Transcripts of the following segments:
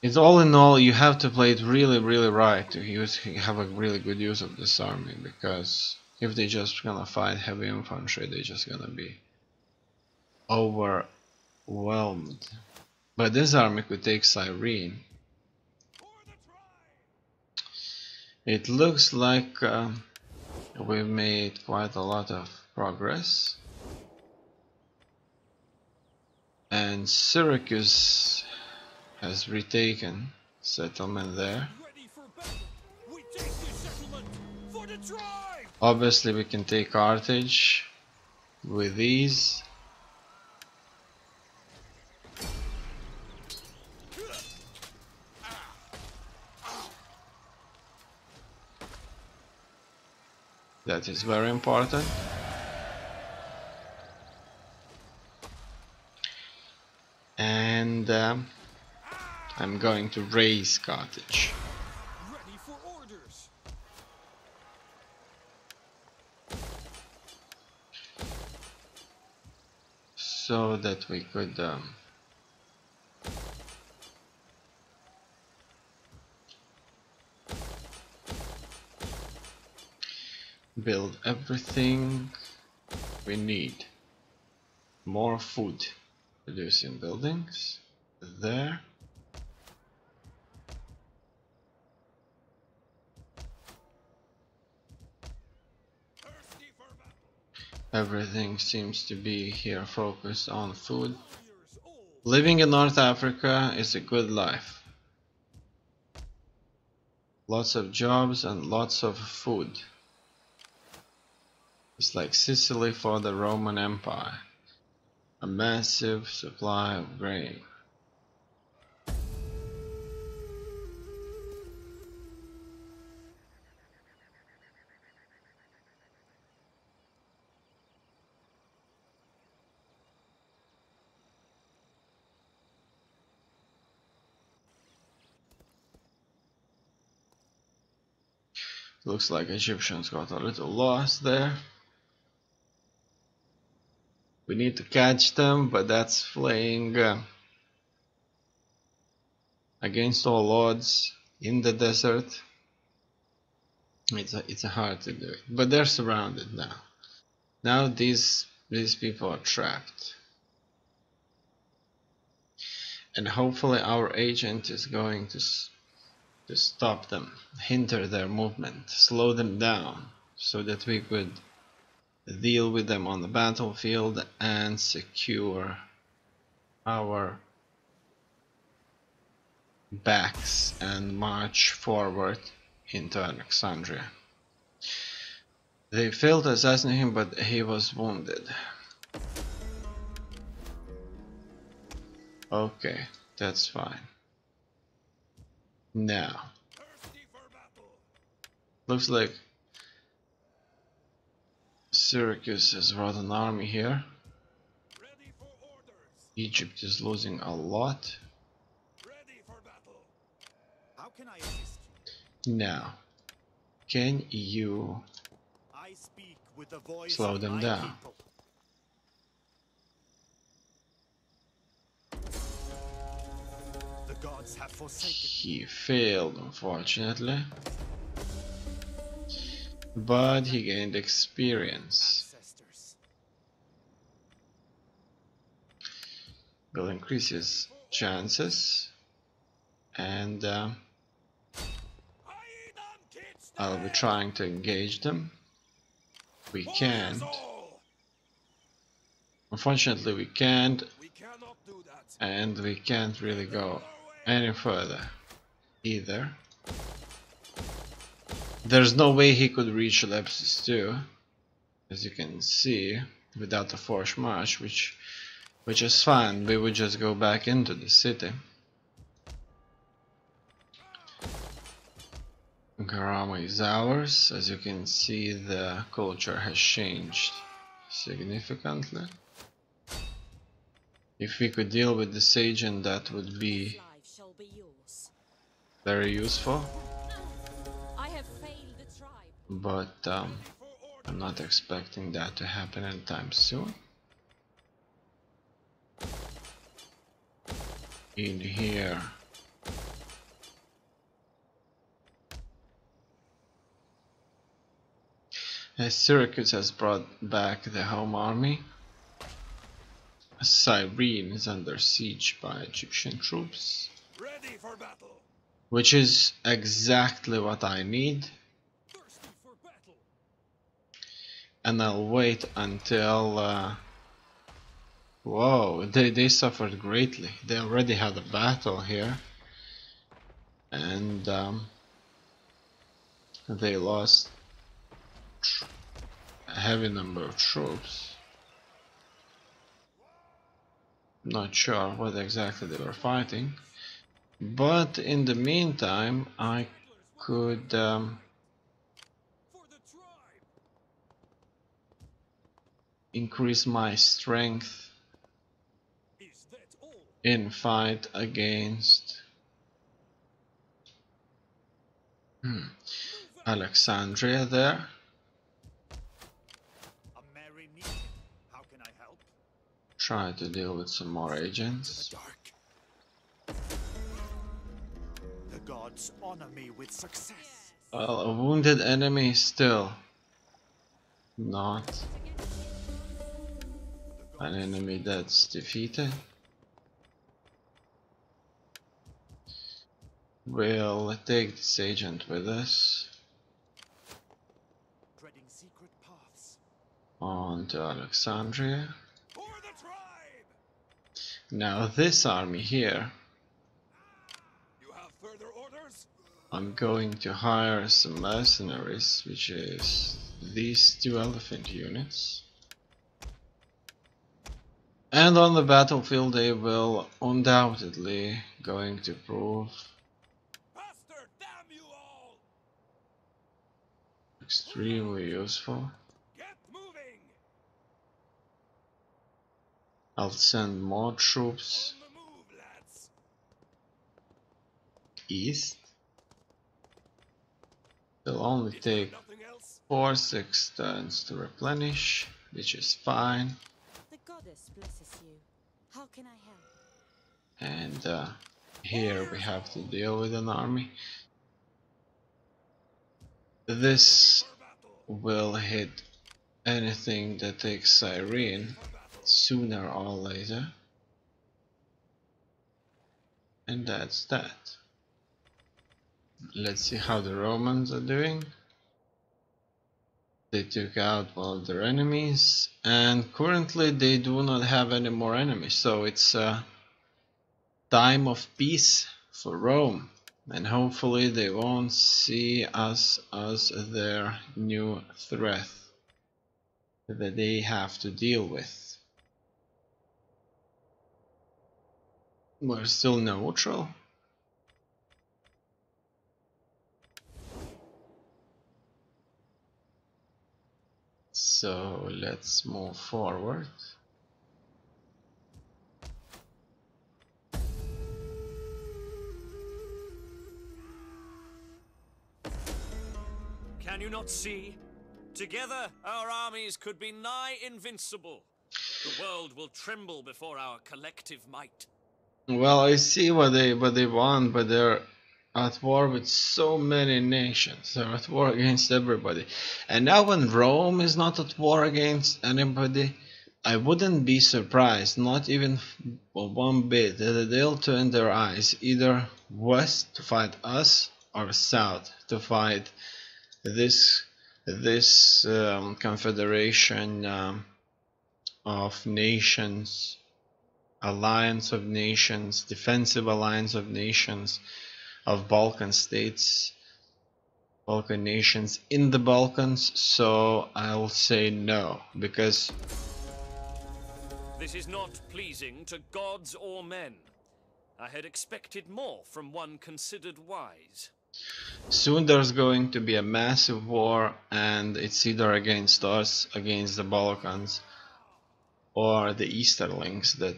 It's all in all, you have to play it really, really right to have a really good use of this army, because if they just gonna fight heavy infantry, they're just gonna be overwhelmed. But this army could take Cyrene. It looks like we've made quite a lot of progress. And Syracuse has retaken settlement there. Obviously we can take Carthage with ease. That is very important. And I'm going to raise Carthage. Ready for orders. So that we could build everything we need. More food producing buildings there. Everything seems to be here focused on food. Living in North Africa is a good life. Lots of jobs and lots of food. It's like Sicily for the Roman Empire. A massive supply of grain. Looks like Egyptians got a little lost there. We need to catch them, but that's playing against all odds in the desert. It's hard to do it, but they're surrounded now. Now these people are trapped, and hopefully our agent is going to stop them, hinder their movement, slow them down, so that we could deal with them on the battlefield and secure our backs and march forward into Alexandria. They failed to assassinate him, but he was wounded. Okay, that's fine. Now, looks like Syracuse has brought an army here. Egypt is losing a lot. How can I assist Now, can you you? I speak with the voice slow of them my down? people. The gods have forsaken me. He failed, unfortunately, but he gained experience. Ancestors. Will increase his chances, and I'll be trying to engage them. We can't. Unfortunately, we can't, We cannot do that. and we can't really go any further either. There's no way he could reach Lepsis 2, as you can see, without a forced march, which is fine. We would just go back into the city. Garama is ours. As you can see, the culture has changed significantly. If we could deal with the Sagen, that would be very useful. But I'm not expecting that to happen anytime soon. In here, Syracuse has brought back the home army. Cyrene is under siege by Egyptian troops, Ready for battle. which is exactly what I need. Thirsty for battle. And I'll wait until whoa, they suffered greatly. They already had a battle here, and they lost a heavy number of troops. Not sure what exactly they were fighting, but in the meantime I could For the tribe. increase my strength Is that all? in fight against Alexandria there. A merry meeting. How can I help? Try to deal with some more agents. Dark. The gods honor me with success. Well, a wounded enemy is still not an enemy that's defeated. We'll take this agent with us Treading secret paths. on to Alexandria. For the tribe. Now this army here, You have further orders? I'm going to hire some mercenaries, which is these 2 elephant units. And on the battlefield they will undoubtedly going to prove Bastard, damn you all! extremely useful. Get moving! I'll send more troops On the move, lads. east. They'll only Is there take nothing else? 4-6 turns to replenish, which is fine. The goddess blesses you. How can I help? And here we have to deal with an army. This For battle. will hit anything that takes Cyrene For battle. sooner or later. And that's that. Let's see how the Romans are doing. They took out all of their enemies, and currently they do not have any more enemies, so it's a time of peace for Rome, and hopefully they won't see us as their new threat that they have to deal with. We're still neutral. So let's move forward. Can you not see? Together, our armies could be nigh invincible. The world will tremble before our collective might. Well, I see what they want, but they're at war with so many nations. They're at war against everybody. And now when Rome is not at war against anybody, I wouldn't be surprised, not even for one bit, that they'll turn their eyes either west to fight us or south to fight this confederation of nations, alliance of nations, defensive alliance of nations, of Balkan states, Balkan nations in the Balkans. So I'll say no, because This is not pleasing to gods or men. I had expected more from one considered wise. soon there's going to be a massive war, and it's either against us, against the Balkans, or the Easterlings that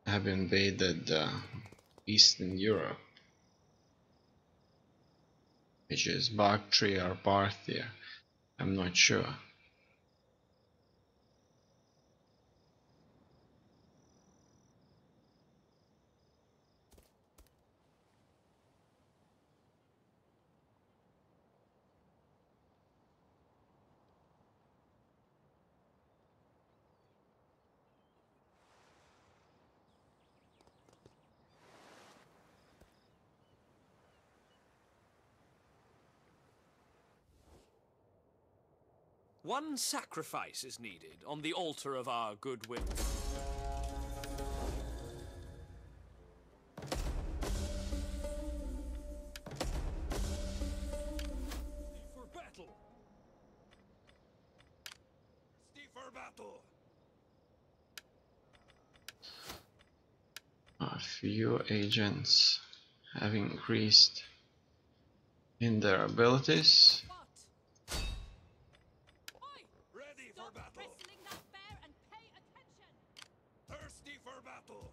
have invaded Eastern Europe, which is Bactria or Parthia. I'm not sure. One sacrifice is needed on the altar of our goodwill. For battle! For battle! A few agents have increased in their abilities. Ready for battle! Thirsty for battle!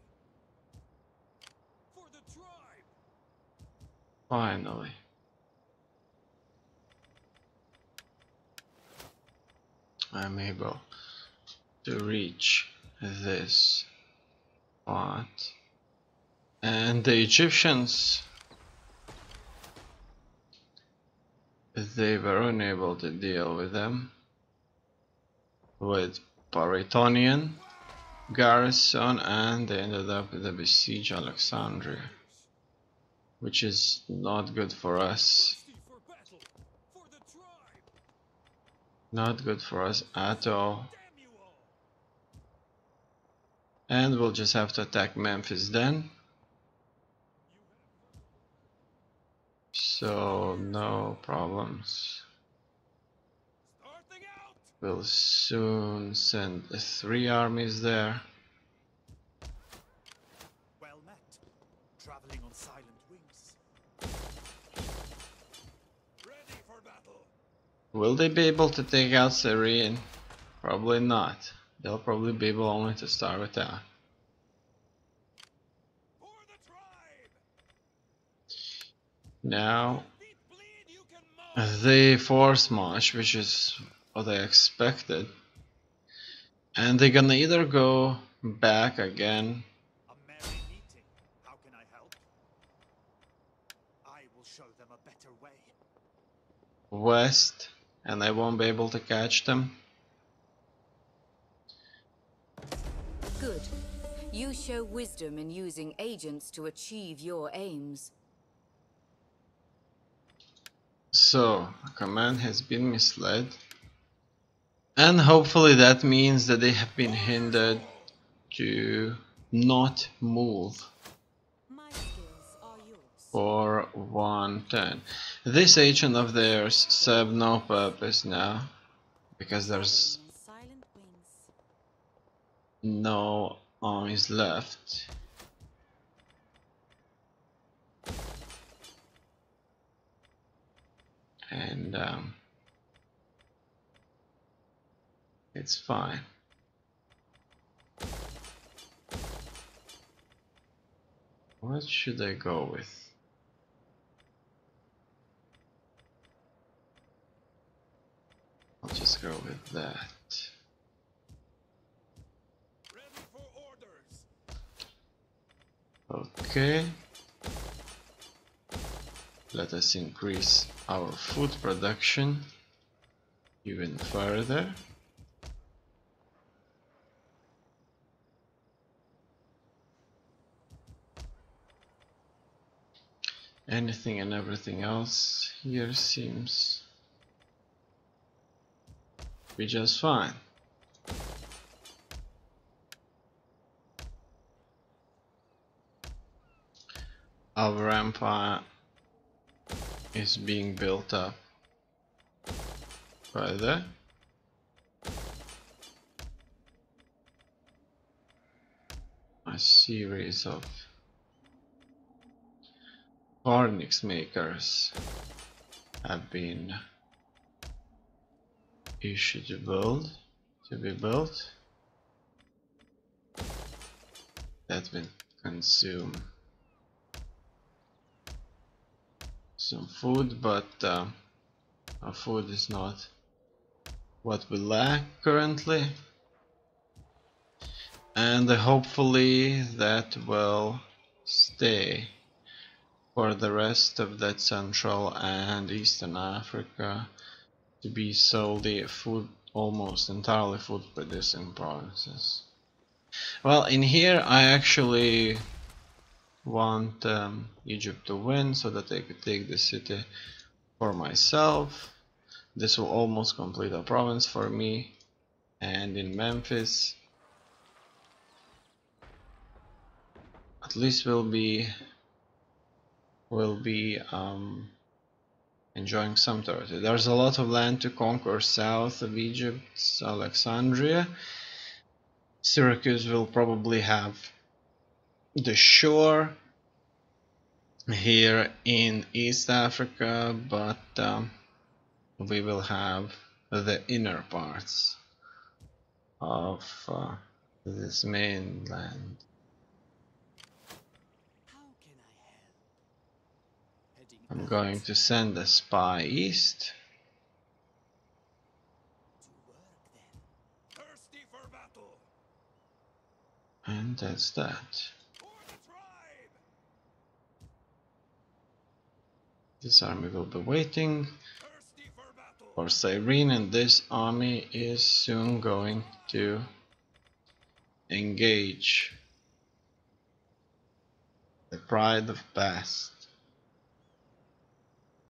For the tribe! Finally. I'm able to reach this spot. And the Egyptians, they were unable to deal with them with Paritonian garrison, and they ended up with a besiege Alexandria, which is not good for us. Not good for us at all. And we'll just have to attack Memphis then. So no problems. We'll soon send 3 armies there. Well met. Traveling on silent wings. Ready for battle! Will they be able to take out Syrian? Probably not. They'll probably be able only to starve it out. For the tribe! Now Bleed, you can mow! they force march, which is what I expected. And they're gonna either go back again. A merry meeting. How can I help? I will show them a better way. West, and I won't be able to catch them. Good. You show wisdom in using agents to achieve your aims. So, a command has been misled. And hopefully that means that they have been hindered to not move My skills are yours. for 1 turn. This agent of theirs serve no purpose now, because there's Silent wings. no armies left. And it's fine. What should I go with? I'll just go with that. Ready for orders! Okay. Let us increase our food production even further. Anything and everything else here seems to be just fine. Our empire is being built up further. A series of Fornix makers have been issued to be built. That will consume some food, but our food is not what we lack currently, and hopefully that will stay for the rest of that Central and Eastern Africa to be solely food, almost entirely food producing provinces. Well, in here I actually want Egypt to win so that I could take the city for myself, This will almost complete a province for me. And in Memphis, at least we'll be enjoying some territory. There's a lot of land to conquer south of Egypt's Alexandria. Syracuse will probably have the shore here in East Africa, but we will have the inner parts of this mainland. How can I help? Heading I'm going to send a spy east. to work then. Thirsty for battle. And that's that. For the tribe. This army will be waiting Thirsty for battle. for Cyrene, and this army is soon going to engage the Pride of Bast.